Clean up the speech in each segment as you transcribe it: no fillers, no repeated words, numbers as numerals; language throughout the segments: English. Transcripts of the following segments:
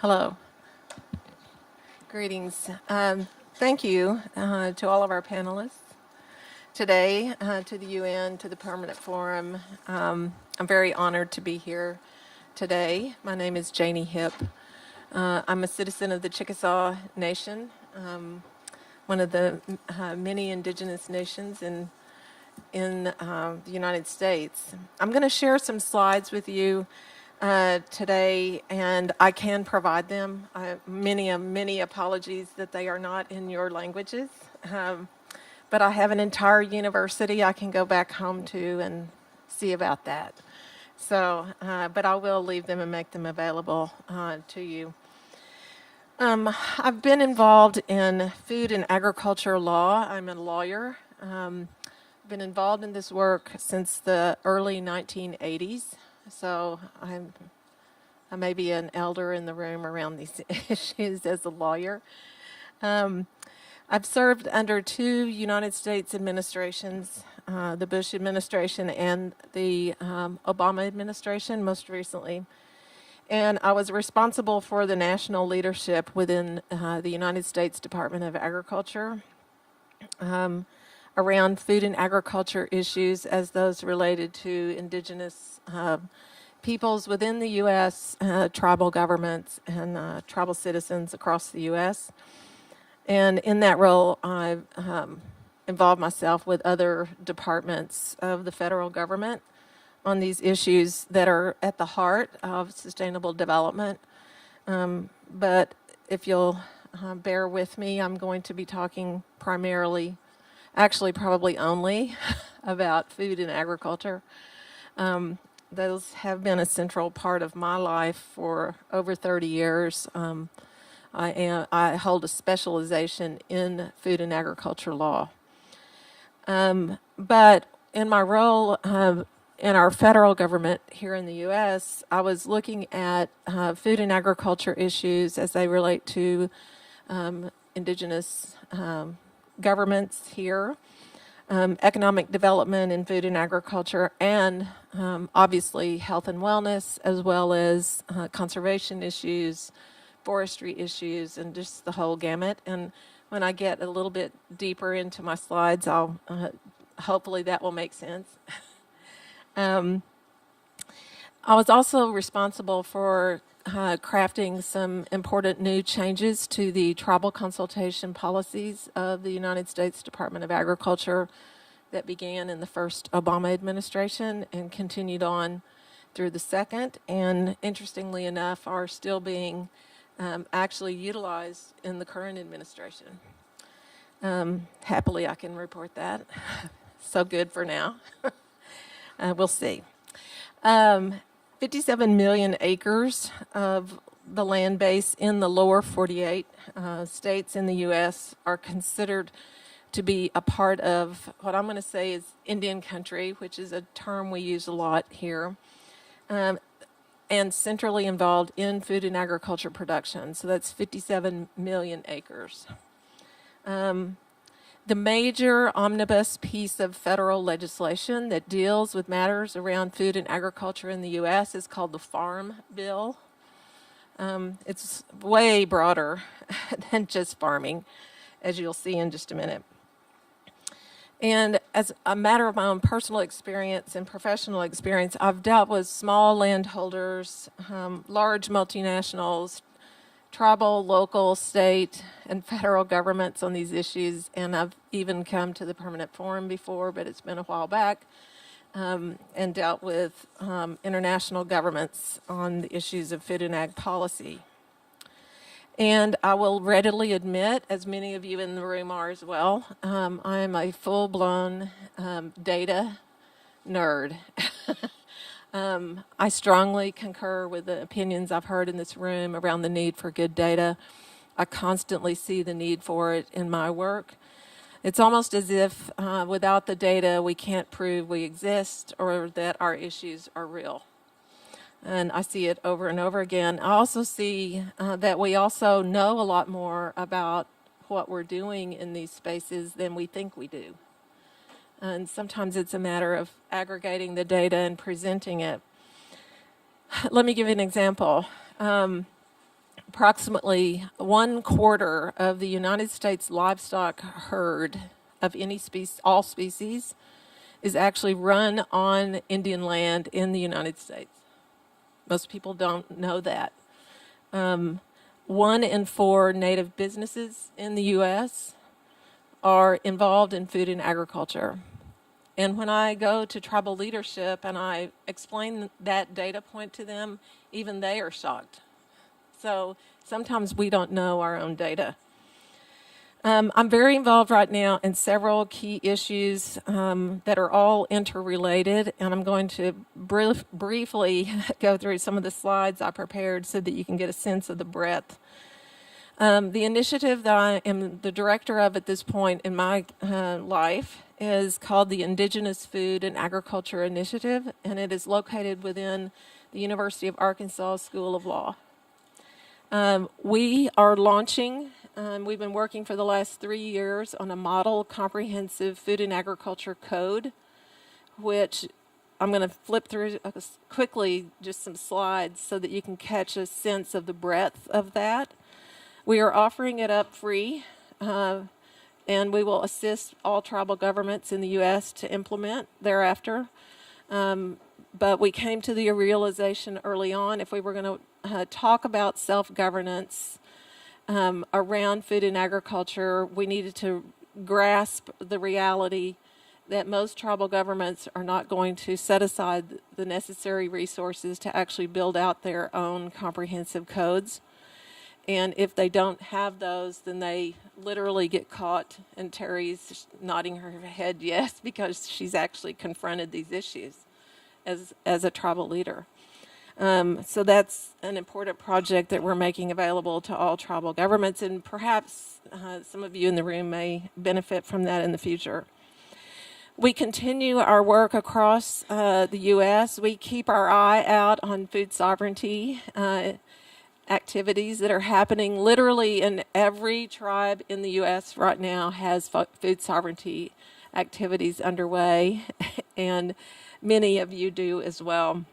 Hello. Greetings. Thank you to all of our panelists today, to the UN, to the Permanent Forum. I'm very honored to be here today. My name is Janie Hipp. I'm a citizen of the Chickasaw Nation, one of the many indigenous nations in the United States. I'm going to share some slides with you today, and I can provide them. Many apologies that they are not in your languages, but I have an entire university I can go back home to and see about that. So, but I will leave them and make them available to you. I've been involved in food and agriculture law. I'm a lawyer. Been involved in this work since the early 1980s. So I may be an elder in the room around these issues as a lawyer. I've served under two United States administrations, the Bush administration and the Obama administration most recently. And I was responsible for the national leadership within the United States Department of Agriculture around food and agriculture issues as those related to indigenous peoples within the U.S., tribal governments, and tribal citizens across the U.S. And in that role, I've involved myself with other departments of the federal government on these issues that are at the heart of sustainable development. But if you'll bear with me, I'm going to be talking primarily, actually probably only, about food and agriculture. Those have been a central part of my life for over 30 years. I hold a specialization in food and agriculture law. But in my role in our federal government here in the U.S., I was looking at food and agriculture issues as they relate to indigenous governments here, economic development in food and agriculture, and obviously health and wellness, as well as conservation issues, forestry issues, and just the whole gamut. And when I get a little bit deeper into my slides, I'll hopefully that will make sense. I was also responsible for crafting some important new changes to the tribal consultation policies of the United States Department of Agriculture that began in the first Obama administration and continued on through the second, and interestingly enough, are still being actually utilized in the current administration. Happily, I can report that. So good for now. We'll see. 57 million acres of the land base in the lower 48 states in the U.S. are considered to be a part of what I'm going to say is Indian country, which is a term we use a lot here, and centrally involved in food and agriculture production. So that's 57 million acres. The major omnibus piece of federal legislation that deals with matters around food and agriculture in the U.S. is called the Farm Bill. It's way broader than just farming, as you'll see in just a minute. And as a matter of my own personal experience and professional experience, I've dealt with small landholders, large multinationals, tribal, local, state, and federal governments on these issues, and I've even come to the Permanent Forum before, but it's been a while back, and dealt with international governments on the issues of food and ag policy. And I will readily admit, as many of you in the room are as well, I am a full-blown data nerd. I strongly concur with the opinions I've heard in this room around the need for good data. I constantly see the need for it in my work. It's almost as if without the data, we can't prove we exist or that our issues are real. And I see it over and over again. I also see that we also know a lot more about what we're doing in these spaces than we think we do. And sometimes it's a matter of aggregating the data and presenting it. Let me give you an example. approximately 1/4 of the United States livestock herd of any species, all species, is actually run on Indian land in the United States. Most people don't know that. 1 in 4 native businesses in the U.S. are involved in food and agriculture. And when I go to tribal leadership and I explain that data point to them, even they are shocked. So sometimes we don't know our own data. I'm very involved right now in several key issues that are all interrelated, and I'm going to briefly go through some of the slides I prepared so that you can get a sense of the breadth. The initiative that I am the director of at this point in my life is called the Indigenous Food and Agriculture Initiative, and it is located within the University of Arkansas School of Law. We are launching, we've been working for the last 3 years on a model comprehensive food and agriculture code, which I'm going to flip through quickly just some slides so that you can catch a sense of the breadth of that. We are offering it up free, and we will assist all tribal governments in the U.S. to implement thereafter. But we came to the realization early on, if we were going to talk about self-governance around food and agriculture, we needed to grasp the reality that most tribal governments are not going to set aside the necessary resources to actually build out their own comprehensive codes. And if they don't have those, then they literally get caught, and Terry's nodding her head yes, because she's actually confronted these issues as a tribal leader. So that's an important project that we're making available to all tribal governments, and perhaps some of you in the room may benefit from that in the future. We continue our work across the U.S. We keep our eye out on food sovereignty activities that are happening literally in every tribe in the U.S. right now has food sovereignty activities underway, and many of you do as well.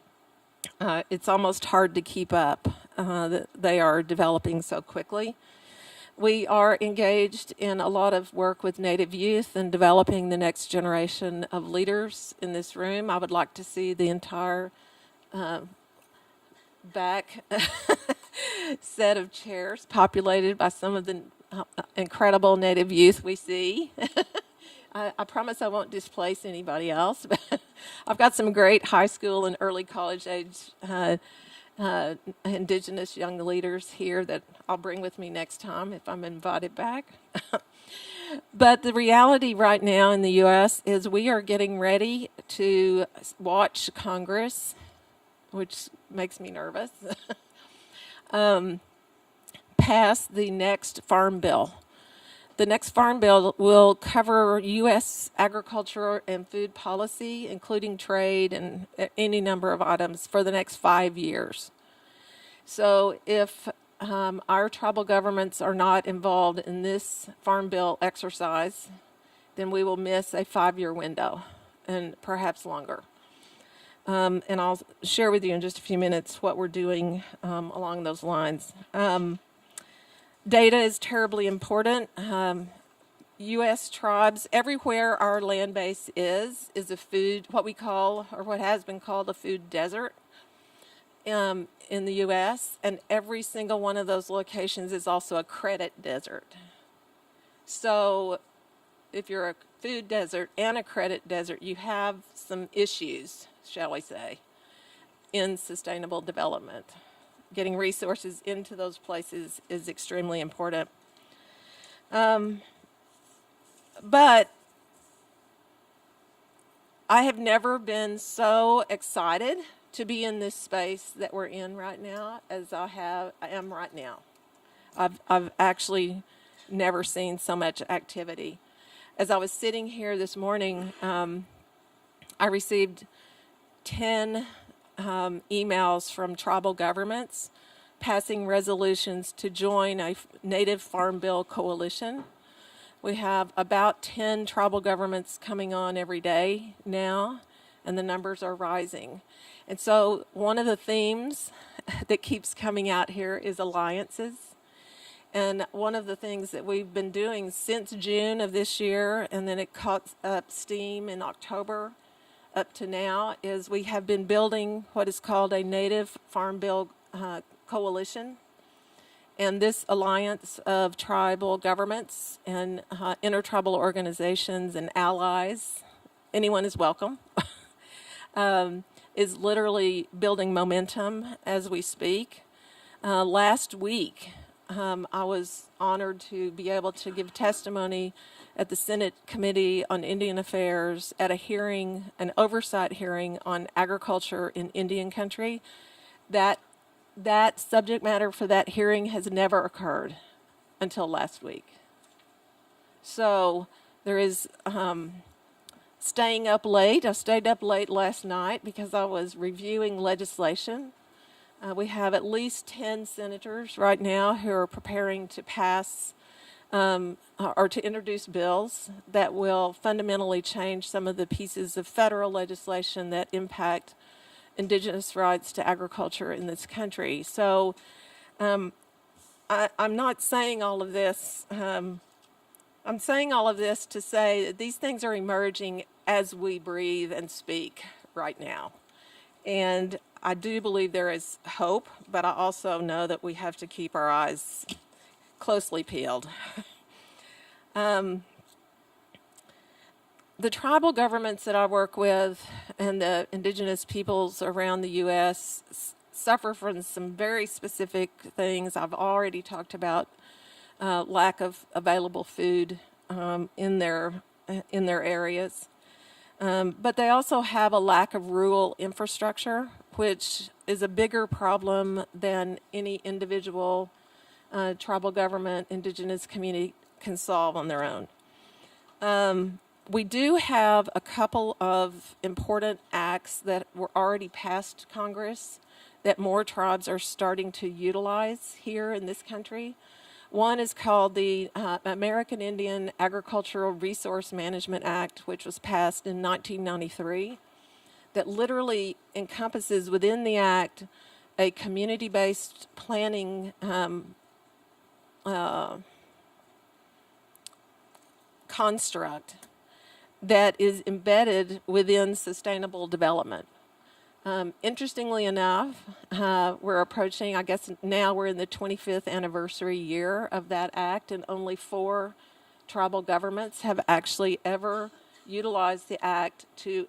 It's almost hard to keep up. They are developing so quickly. We are engaged in a lot of work with Native youth and developing the next generation of leaders in this room. I would like to see the entire back set of chairs populated by some of the incredible Native youth we see. I promise I won't displace anybody else, but I've got some great high school and early college age Indigenous young leaders here that I'll bring with me next time if I'm invited back. But the reality right now in the U.S. is we are getting ready to watch Congress, which makes me nervous, pass the next farm bill. The next farm bill will cover U.S. agriculture and food policy, including trade and any number of items for the next 5 years. So if our tribal governments are not involved in this farm bill exercise, then we will miss a 5-year window and perhaps longer. And I'll share with you in just a few minutes what we're doing along those lines. Data is terribly important. U.S. tribes, everywhere our land base is a food, what we call, or what has been called a food desert in the U.S., and every single one of those locations is also a credit desert. So if you're a food desert and a credit desert, you have some issues, shall we say, in sustainable development. Getting resources into those places is extremely important. But I have never been so excited to be in this space that we're in right now as I am right now. I've actually never seen so much activity. As I was sitting here this morning, I received 10 emails from tribal governments passing resolutions to join a Native Farm Bill coalition. We have about 10 tribal governments coming on every day now, and the numbers are rising. And so one of the themes that keeps coming out here is alliances. And one of the things that we've been doing since June of this year, and then it caught up steam in October up to now, is we have been building what is called a Native Farm Bill Coalition. And this alliance of tribal governments and intertribal organizations and allies, anyone is welcome, is literally building momentum as we speak. Last week, I was honored to be able to give testimony at the Senate Committee on Indian Affairs at a hearing, an oversight hearing on agriculture in Indian country. That subject matter for that hearing has never occurred until last week. So there is staying up late. I stayed up late last night because I was reviewing legislation. We have at least 10 senators right now who are preparing to pass or to introduce bills that will fundamentally change some of the pieces of federal legislation that impact indigenous rights to agriculture in this country. So I'm not saying all of this. I'm saying all of this to say that these things are emerging as we breathe and speak right now. And I do believe there is hope, but I also know that we have to keep our eyes closely peeled. The tribal governments that I work with and the indigenous peoples around the U.S. suffer from some very specific things. I've already talked about lack of available food in their areas. But they also have a lack of rural infrastructure, which is a bigger problem than any individual tribal government, indigenous community can solve on their own. We do have a couple of important acts that were already passed Congress that more tribes are starting to utilize here in this country. One is called the American Indian Agricultural Resource Management Act, which was passed in 1993, that literally encompasses within the act a community-based planning construct that is embedded within sustainable development. Interestingly enough, we're approaching, I guess now we're in the 25th anniversary year of that act, and only 4 tribal governments have actually ever utilized the act to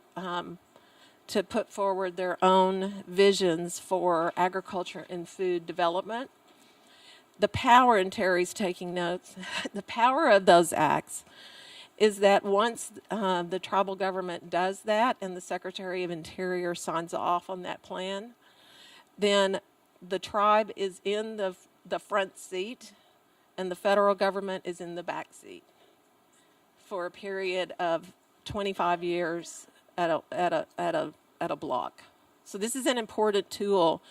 put forward their own visions for agriculture and food development. The power, and Terry's taking notes, the power of those acts is that once the tribal government does that and the Secretary of Interior signs off on that plan, then the tribe is in the front seat and the federal government is in the back seat for a period of 25 years at a block. So this is an important tool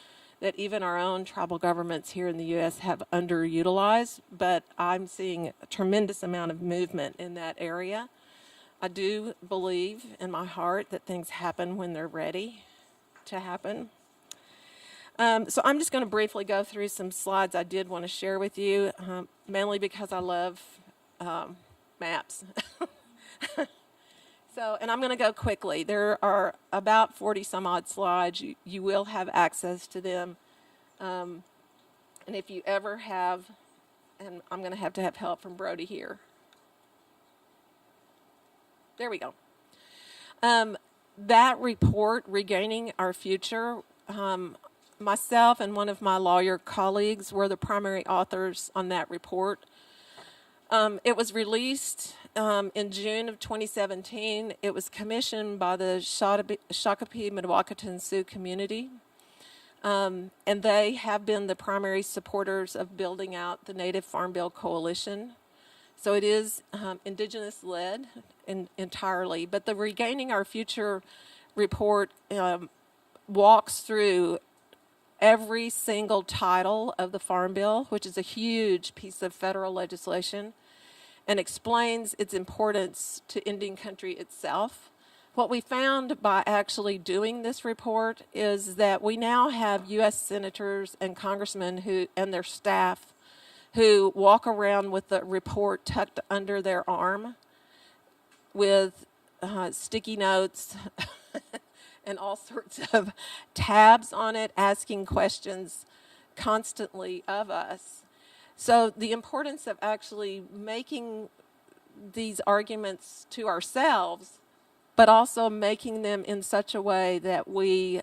that even our own tribal governments here in the U.S. have underutilized, but I'm seeing a tremendous amount of movement in that area. I do believe in my heart that things happen when they're ready to happen. So I'm just going to briefly go through some slides I did want to share with you, mainly because I love maps. And I'm going to go quickly. There are about 40 some odd slides. You will have access to them. And if you ever have, and I'm going to have help from Brody here. There we go. That report, Regaining Our Future, myself and one of my lawyer colleagues were the primary authors on that report. It was released in June of 2017. It was commissioned by the Shakopee Mdewakanton Sioux community, and they have been the primary supporters of building out the Native Farm Bill Coalition. So it is indigenous-led entirely, but the Regaining Our Future report walks through every single title of the Farm Bill, which is a huge piece of federal legislation, and explains its importance to Indian country itself, what we found by actually doing this report is that we now have U.S. senators and congressmen who and their staff who walk around with the report tucked under their arm with sticky notes and all sorts of tabs on it, asking questions constantly of us. So the importance of actually making these arguments to ourselves, but also making them in such a way that we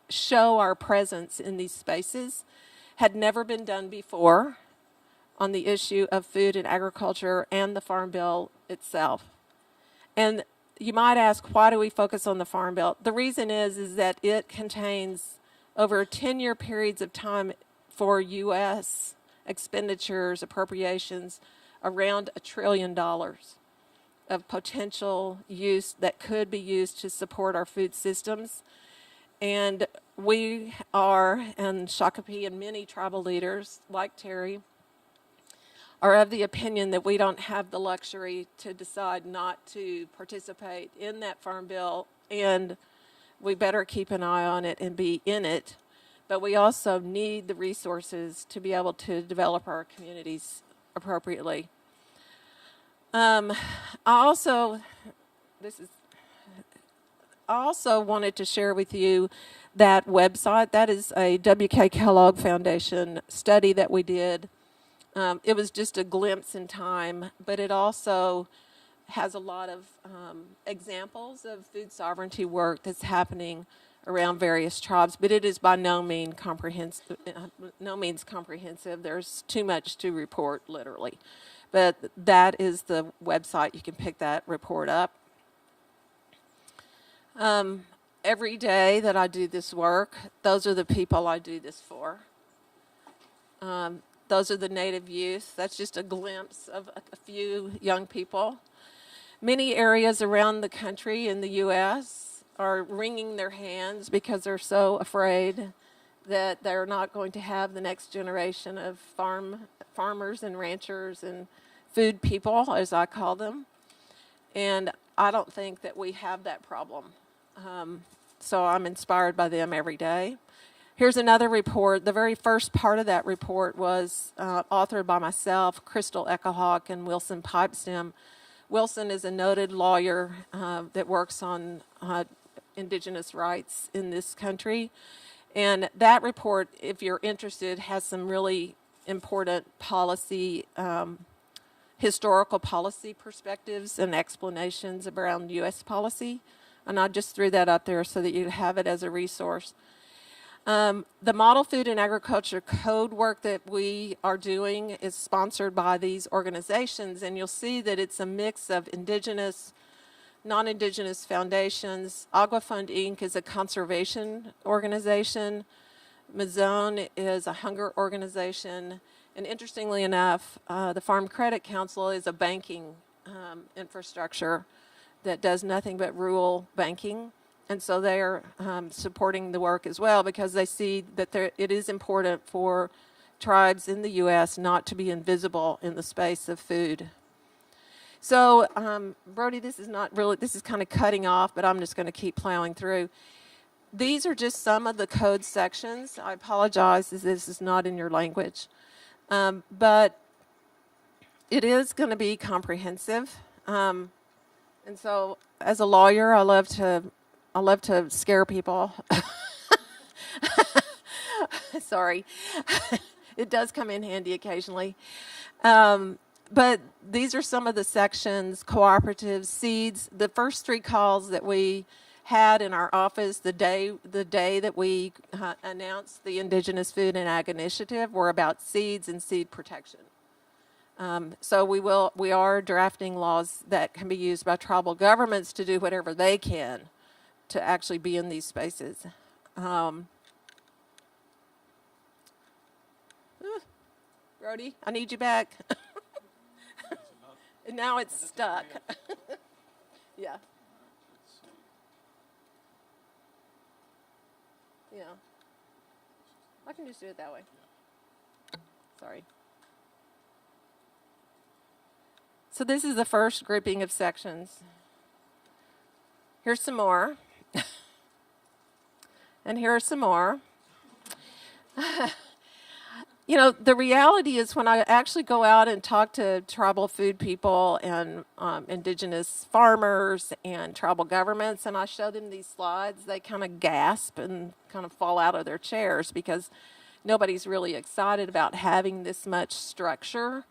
show our presence in these spaces, had never been done before on the issue of food and agriculture and the Farm Bill itself. And you might ask, why do we focus on the Farm Bill? The reason is that it contains over 10-year periods of time for U.S. expenditures, appropriations, around $1 trillion of potential use that could be used to support our food systems. And we are, and Shakopee and many tribal leaders like Terry, are of the opinion that we don't have the luxury to decide not to participate in that Farm Bill, and we better keep an eye on it and be in it. But we also need the resources to be able to develop our communities appropriately. I also wanted to share with you that website. That is a W.K. Kellogg Foundation study that we did. It was just a glimpse in time, but it also has a lot of examples of food sovereignty work that's happening around various tribes, but it is by no means comprehensive. There's too much to report, literally. But that is the website. You can pick that report up. Every day that I do this work, those are the people I do this for. Those are the Native youth. That's just a glimpse of a few young people. Many areas around the country in the U.S. are wringing their hands because they're so afraid that they're not going to have the next generation of farmers and ranchers and food people, as I call them. And I don't think that we have that problem. So I'm inspired by them every day. Here's another report. The very first part of that report was authored by myself, Crystal Echohawk, and Wilson Pipestem. Wilson is a noted lawyer that works on indigenous rights in this country. And that report, if you're interested, has some really important policy, historical policy perspectives and explanations around U.S. policy. And I just threw that up there so that you'd have it as a resource. The Model Food and Agriculture Code work that we are doing is sponsored by these organizations, and you'll see that it's a mix of indigenous, non-indigenous foundations. AgwaFund Inc. is a conservation organization. Mazone is a hunger organization. And interestingly enough, the Farm Credit Council is a banking infrastructure that does nothing but rural banking. And so they're supporting the work as well because they see that it is important for tribes in the U.S. not to be invisible in the space of food. So, Brody, this is kind of cutting off, but I'm just going to keep plowing through. These are just some of the code sections. I apologize if this is not in your language. But it is going to be comprehensive. And so as a lawyer, I love to scare people. Sorry. It does come in handy occasionally. But these are some of the sections: cooperatives, seeds. The first 3 calls that we had in our office the day that we announced the Indigenous Food and Ag Initiative were about seeds and seed protection. So we are drafting laws that can be used by tribal governments to do whatever they can to actually be in these spaces. Brody, I need you back. Now it's stuck. Yeah. Yeah. I can just do it that way. Sorry. So this is the first grouping of sections. Here's some more. And here are some more. You know, the reality is when I actually go out and talk to tribal food people and indigenous farmers and tribal governments, and I show them these slides, they kind of gasp and kind of fall out of their chairs because nobody's really excited about having this much structure.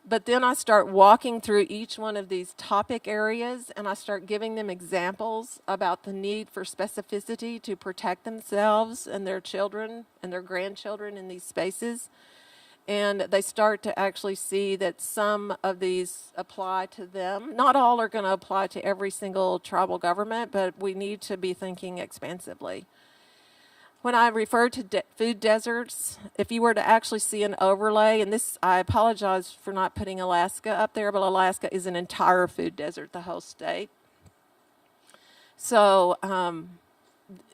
But then I start walking through each one of these topic areas and I start giving them examples about the need for specificity to protect themselves and their children and their grandchildren in these spaces. And they start to actually see that some of these apply to them. Not all are going to apply to every single tribal government, but we need to be thinking expansively. When I refer to food deserts, if you were to actually see an overlay, and this, I apologize for not putting Alaska up there, but Alaska is an entire food desert, the whole state. So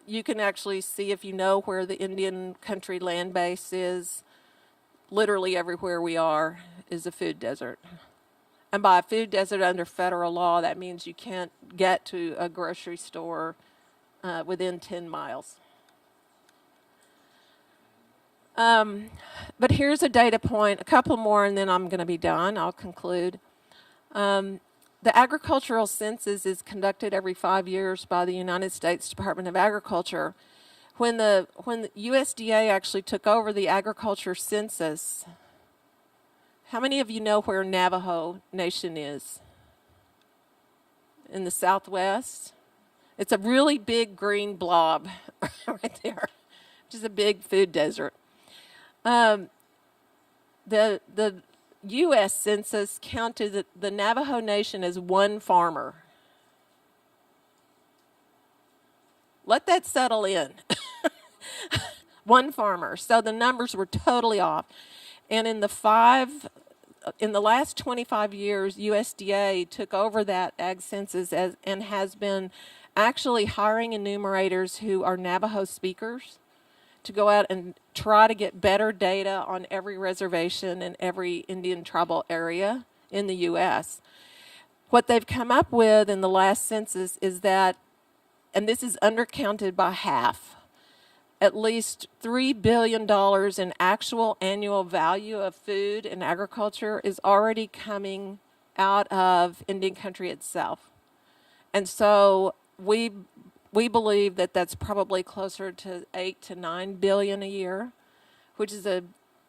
you can actually see, if you know where the Indian country land base is, literally everywhere we are is a food desert. And by a food desert under federal law, that means you can't get to a grocery store within 10 miles. But here's a data point, a couple more, and then I'm going to be done. I'll conclude. The agricultural census is conducted every 5 years by the United States Department of Agriculture. When the USDA actually took over the agriculture census, how many of you know where Navajo Nation is? In the Southwest? It's a really big green blob right there, which is a big food desert. The U.S. Census counted the Navajo Nation as one farmer. Let that settle in. One farmer. So the numbers were totally off. And in the last 25 years, USDA took over that ag census and has been actually hiring enumerators who are Navajo speakers to go out and try to get better data on every reservation and every Indian tribal area in the U.S. What they've come up with in the last census is that, and this is undercounted by half, at least $3 billion in actual annual value of food and agriculture is already coming out of Indian country itself. And so we believe that that's probably closer to 8 to 9 billion a year, which is a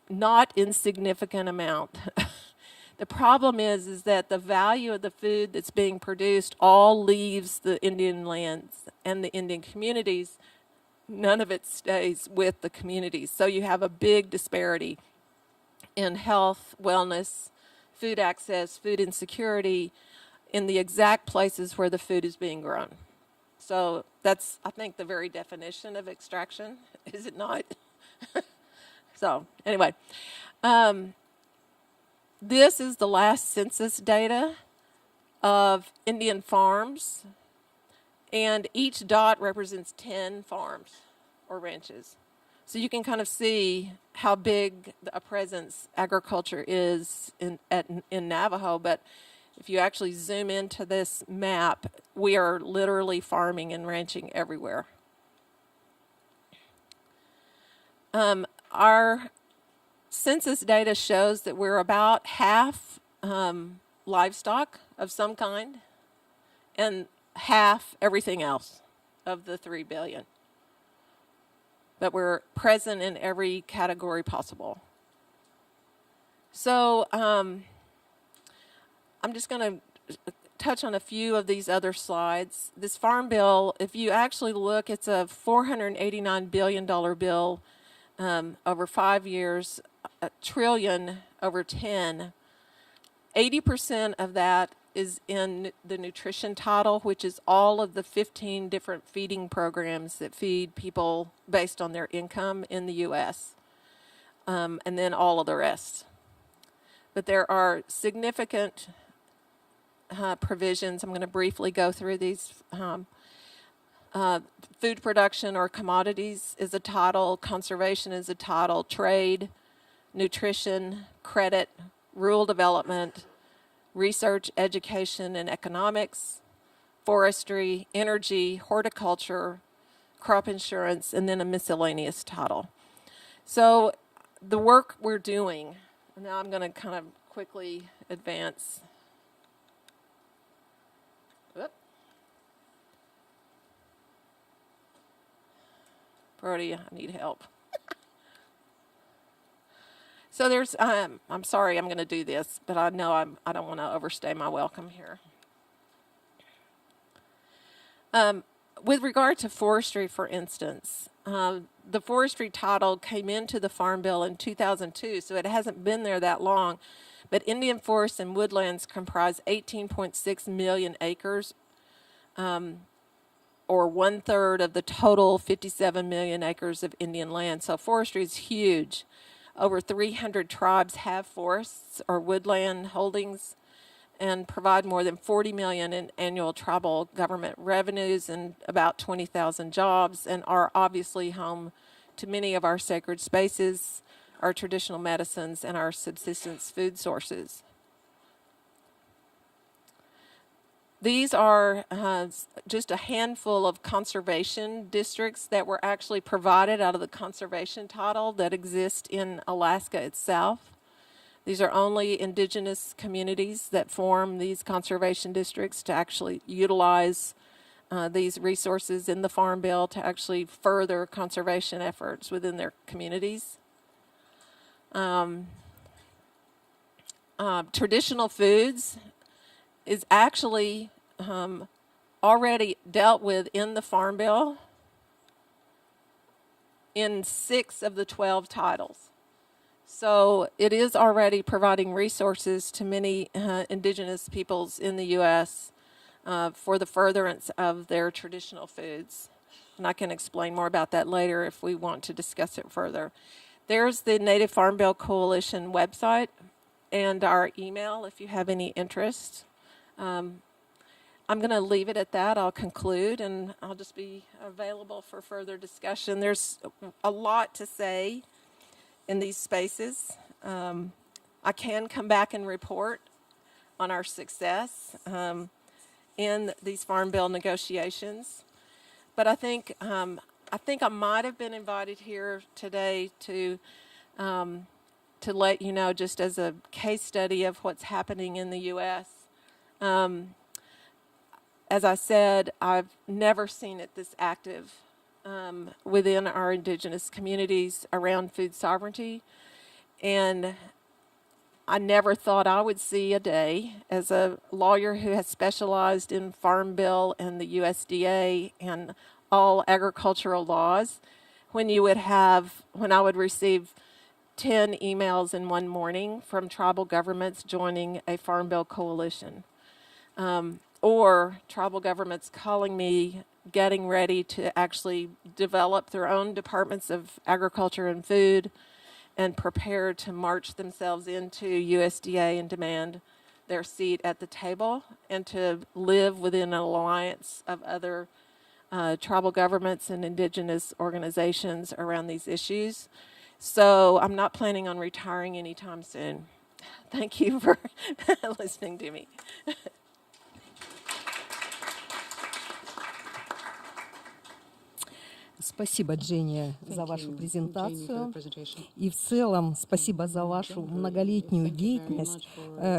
not insignificant amount. The problem is that the value of the food that's being produced all leaves the Indian lands and the Indian communities. None of it stays with the communities. So you have a big disparity in health, wellness, food access, food insecurity in the exact places where the food is being grown. So that's, I think, the very definition of extraction, is it not? So anyway, this is the last census data of Indian farms, and each dot represents 10 farms or ranches. So you can kind of see how big a presence agriculture is in Navajo, but if you actually zoom into this map, we are literally farming and ranching everywhere. Our census data shows that we're about half livestock of some kind and half everything else of the 3 billion. But we're present in every category possible. So I'm just going to touch on a few of these other slides. This farm bill, if you actually look, it's a $489 billion bill over 5 years, $1 trillion over 10. 80% of that is in the nutrition title, which is all of the 15 different feeding programs that feed people based on their income in the U.S., and then all of the rest. But there are significant provisions. I'm going to briefly go through these. Food production or commodities is a title, conservation is a title, trade, nutrition, credit, rural development, research, education, and economics, forestry, energy, horticulture, crop insurance, and then a miscellaneous title. So the work we're doing, now I'm going to kind of quickly advance. Whoop. Brody, I need help. So there's, I'm sorry I'm going to do this, but I know I don't want to overstay my welcome here. With regard to forestry, for instance, the forestry title came into the Farm Bill in 2002, so it hasn't been there that long. But Indian forests and woodlands comprise 18.6 million acres, or 1/3 of the total 57 million acres of Indian land. So forestry is huge. Over 300 tribes have forests or woodland holdings and provide more than $40 million in annual tribal government revenues and about 20,000 jobs, and are obviously home to many of our sacred spaces, our traditional medicines, and our subsistence food sources. These are just a handful of conservation districts that were actually provided out of the conservation title that exist in Alaska itself. These are only indigenous communities that form these conservation districts to actually utilize these resources in the Farm Bill to actually further conservation efforts within their communities. Traditional foods is actually already dealt with in the Farm Bill in 6 of the 12 titles. So it is already providing resources to many indigenous peoples in the U.S. For the furtherance of their traditional foods. And I can explain more about that later if we want to discuss it further. There's the Native Farm Bill Coalition website and our email if you have any interest. I'm going to leave it at that. I'll conclude, and I'll just be available for further discussion. There's a lot to say in these spaces. I can come back and report on our success in these Farm Bill negotiations. But I think I might have been invited here today to let you know, just as a case study of what's happening in the U.S. As I said, I've never seen it this active within our indigenous communities around food sovereignty. And I never thought I would see a day, as a lawyer who has specialized in Farm Bill and the USDA and all agricultural laws, when I would receive 10 emails in one morning from tribal governments joining a Farm Bill coalition. Or tribal governments calling me, getting ready to actually develop their own departments of agriculture and food and prepare to march themselves into USDA and demand their seat at the table and to live within an alliance of other tribal governments and indigenous organizations around these issues. So I'm not planning on retiring anytime soon. Thank you for listening to me. Спасибо, Дженни, за вашу презентацию. И в целом спасибо за вашу многолетнюю деятельность,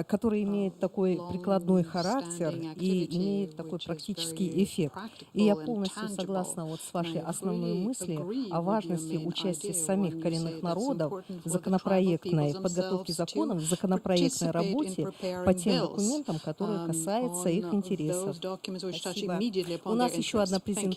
которая имеет такой прикладной характер и имеет такой практический эффект. И я полностью согласна вот с вашей основной мыслью о важности участия самих коренных народов в законопроектной подготовке законов, в законопроектной работе по тем документам, которые касаются их интересов. Спасибо. У нас еще одна презентация.